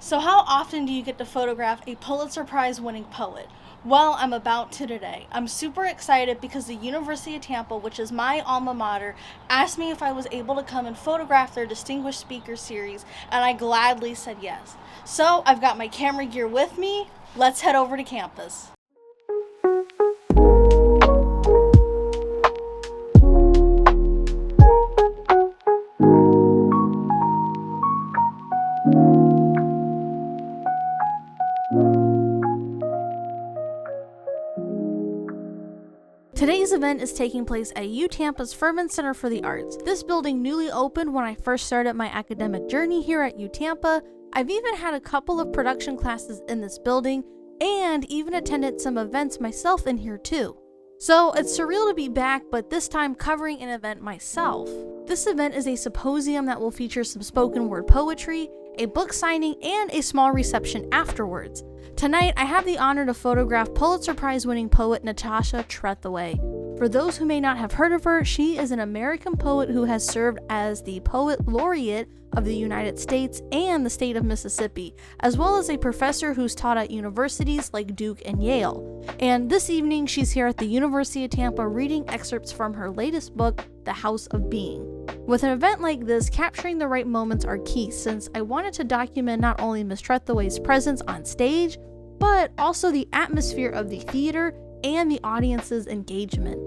So how often do you get to photograph a Pulitzer Prize-winning poet? Well, I'm about to today. I'm super excited because the University of Tampa, which is my alma mater, asked me if I was able to come and photograph their Distinguished Speaker Series, and I gladly said yes. So I've got my camera gear with me. Let's head over to campus. Today's event is taking place at UTampa's Furman Center for the Arts. This building newly opened when I first started my academic journey here at UTampa. I've even had a couple of production classes in this building and even attended some events myself in here too. So it's surreal to be back, but this time covering an event myself. This event is a symposium that will feature some spoken word poetry, a book signing, and a small reception afterwards. Tonight, I have the honor to photograph Pulitzer Prize-winning poet Natasha Trethewey. For those who may not have heard of her, she is an American poet who has served as the Poet Laureate of the United States and the state of Mississippi, as well as a professor who's taught at universities like Duke and Yale. And this evening, she's here at the University of Tampa reading excerpts from her latest book, The House of Being. With an event like this, capturing the right moments are key, since I wanted to document not only Ms. Trethewey's presence on stage, but also the atmosphere of the theater and the audience's engagement.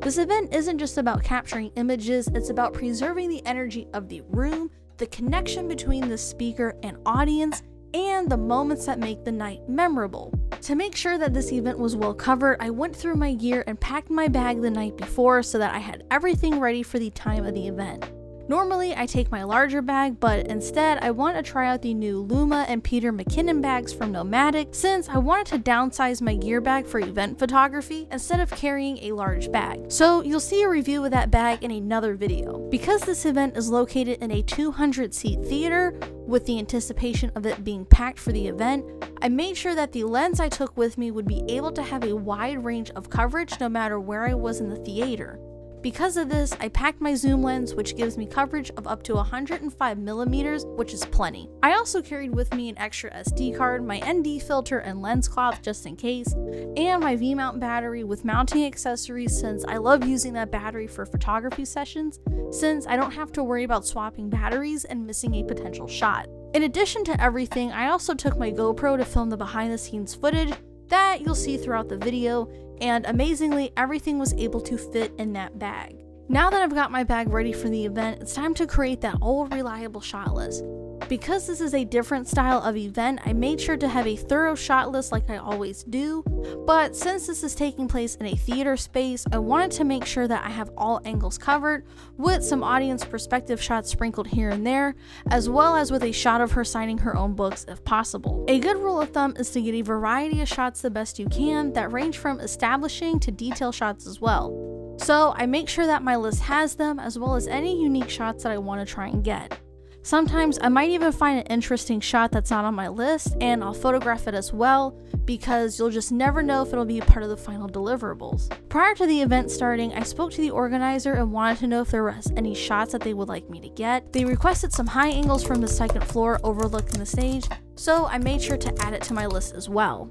This event isn't just about capturing images, it's about preserving the energy of the room, the connection between the speaker and audience, and the moments that make the night memorable. To make sure that this event was well covered, I went through my gear and packed my bag the night before so that I had everything ready for the time of the event. Normally, I take my larger bag, but instead, I want to try out the new Luma and Peter McKinnon bags from Nomadic, since I wanted to downsize my gear bag for event photography instead of carrying a large bag. So you'll see a review of that bag in another video. Because this event is located in a 200-seat theater, with the anticipation of it being packed for the event, I made sure that the lens I took with me would be able to have a wide range of coverage no matter where I was in the theater. Because of this, I packed my zoom lens, which gives me coverage of up to 105mm, which is plenty. I also carried with me an extra SD card, my ND filter and lens cloth just in case, and my V-mount battery with mounting accessories, since I love using that battery for photography sessions, since I don't have to worry about swapping batteries and missing a potential shot. In addition to everything, I also took my GoPro to film the behind-the-scenes footage that you'll see throughout the video, and amazingly, everything was able to fit in that bag. Now that I've got my bag ready for the event, it's time to create that old reliable shot list. Because this is a different style of event, I made sure to have a thorough shot list like I always do, but since this is taking place in a theater space, I wanted to make sure that I have all angles covered, with some audience perspective shots sprinkled here and there, as well as with a shot of her signing her own books if possible. A good rule of thumb is to get a variety of shots the best you can that range from establishing to detail shots as well. So I make sure that my list has them, as well as any unique shots that I want to try and get. Sometimes I might even find an interesting shot that's not on my list, and I'll photograph it as well, because you'll just never know if it'll be a part of the final deliverables. Prior to the event starting, I spoke to the organizer and wanted to know if there was any shots that they would like me to get. They requested some high angles from the second floor overlooking the stage, so I made sure to add it to my list as well.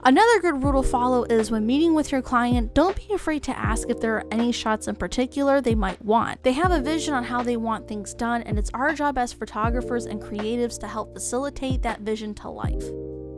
Another good rule to follow is when meeting with your client, don't be afraid to ask if there are any shots in particular they might want. They have a vision on how they want things done, and it's our job as photographers and creatives to help facilitate that vision to life.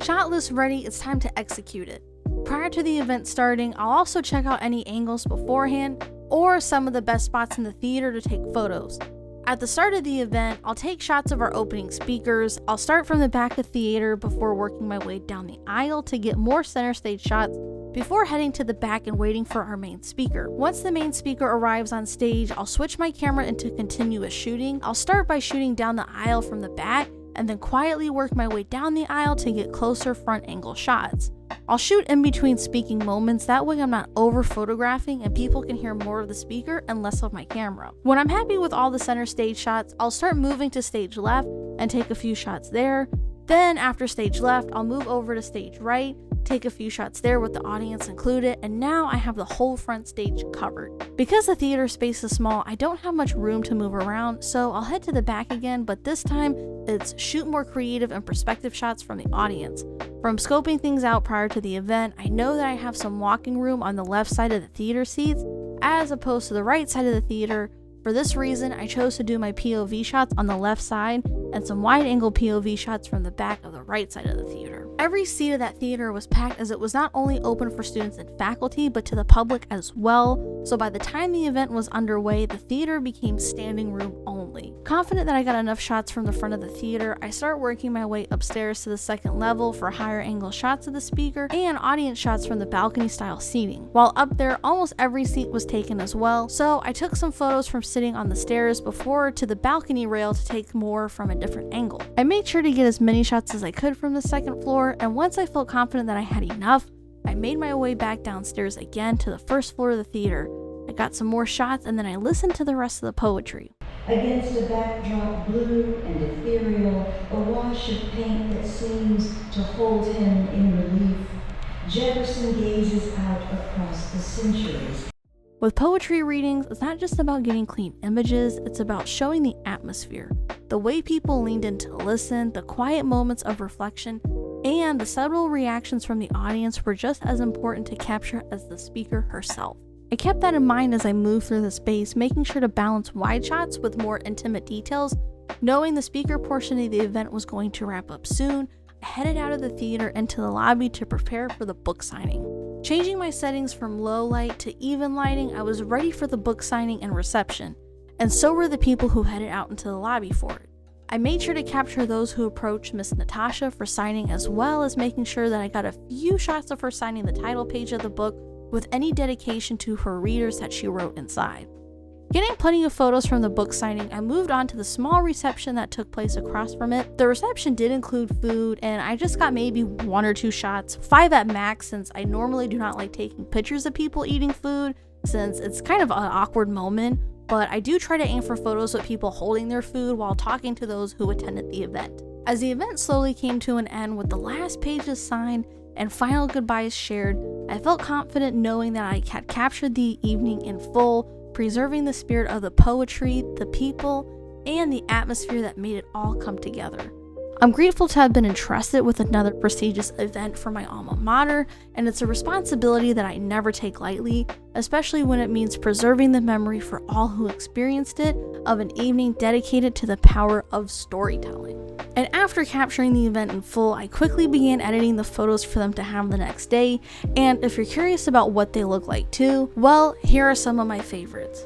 Shot list ready, it's time to execute it. Prior to the event starting, I'll also check out any angles beforehand or some of the best spots in the theater to take photos. At the start of the event, I'll take shots of our opening speakers. I'll start from the back of the theater before working my way down the aisle to get more center stage shots before heading to the back and waiting for our main speaker. Once the main speaker arrives on stage, I'll switch my camera into continuous shooting. I'll start by shooting down the aisle from the back and then quietly work my way down the aisle to get closer front angle shots. I'll shoot in between speaking moments, that way I'm not over photographing and people can hear more of the speaker and less of my camera. When I'm happy with all the center stage shots, I'll start moving to stage left and take a few shots there. Then after stage left, I'll move over to stage right, take a few shots there with the audience included, and now I have the whole front stage covered. Because the theater space is small, I don't have much room to move around, so I'll head to the back again, but this time it's shoot more creative and perspective shots from the audience. From scoping things out prior to the event, I know that I have some walking room on the left side of the theater seats as opposed to the right side of the theater. For this reason, I chose to do my POV shots on the left side and some wide-angle POV shots from the back of the right side of the theater. Every seat of that theater was packed, as it was not only open for students and faculty, but to the public as well. So by the time the event was underway, the theater became standing room only. Confident that I got enough shots from the front of the theater, I start working my way upstairs to the second level for higher angle shots of the speaker and audience shots from the balcony style seating. While up there, almost every seat was taken as well, so I took some photos from sitting on the stairs before to the balcony rail to take more from a different angle. I made sure to get as many shots as I could from the second floor, and once I felt confident that I had enough, I made my way back downstairs again to the first floor of the theater. I got some more shots, and then I listened to the rest of the poetry. Against a backdrop blue and ethereal, a wash of paint that seems to hold him in relief, Jefferson gazes out across the centuries. With poetry readings, it's not just about getting clean images, it's about showing the atmosphere, the way people leaned in to listen, the quiet moments of reflection, and the subtle reactions from the audience were just as important to capture as the speaker herself. I kept that in mind as I moved through the space, making sure to balance wide shots with more intimate details. Knowing the speaker portion of the event was going to wrap up soon, I headed out of the theater into the lobby to prepare for the book signing. Changing my settings from low light to even lighting, I was ready for the book signing and reception, and so were the people who headed out into the lobby for it. I made sure to capture those who approached Miss Natasha for signing, as well as making sure that I got a few shots of her signing the title page of the book with any dedication to her readers that she wrote inside. Getting plenty of photos from the book signing, I moved on to the small reception that took place across from it. The reception did include food, and I just got maybe 1 or 2 shots, 5 at max, since I normally do not like taking pictures of people eating food, since it's kind of an awkward moment, but I do try to aim for photos with people holding their food while talking to those who attended the event. As the event slowly came to an end with the last pages signed and final goodbyes shared, I felt confident knowing that I had captured the evening in full, preserving the spirit of the poetry, the people, and the atmosphere that made it all come together. I'm grateful to have been entrusted with another prestigious event for my alma mater, and it's a responsibility that I never take lightly, especially when it means preserving the memory for all who experienced it of an evening dedicated to the power of storytelling. And after capturing the event in full, I quickly began editing the photos for them to have the next day, and if you're curious about what they look like too, well, here are some of my favorites.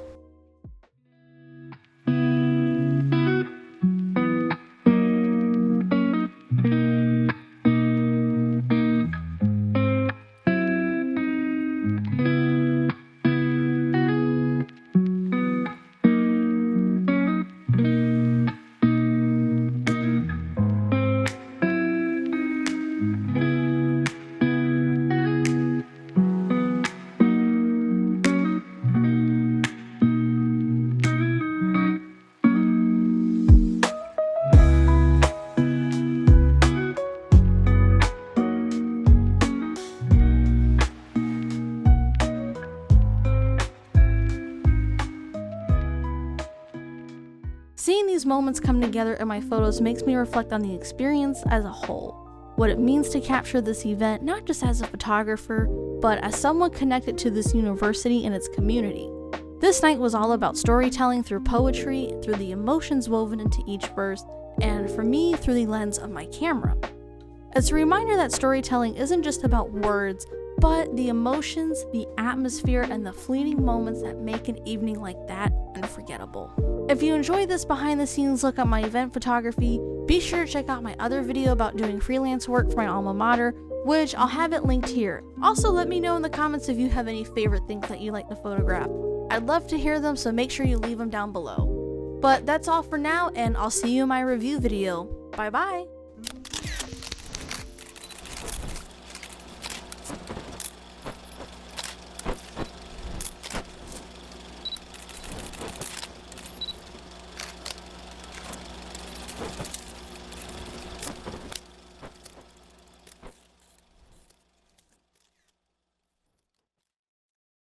Seeing these moments come together in my photos makes me reflect on the experience as a whole, what it means to capture this event not just as a photographer, but as someone connected to this university and its community. This night was all about storytelling through poetry, through the emotions woven into each verse, and for me, through the lens of my camera. It's a reminder that storytelling isn't just about words, but the emotions, the atmosphere, and the fleeting moments that make an evening like that unforgettable. If you enjoyed this behind the scenes look at my event photography, be sure to check out my other video about doing freelance work for my alma mater, which I'll have it linked here. Also, let me know in the comments if you have any favorite things that you like to photograph. I'd love to hear them, so make sure you leave them down below. But that's all for now, and I'll see you in my review video. Bye bye!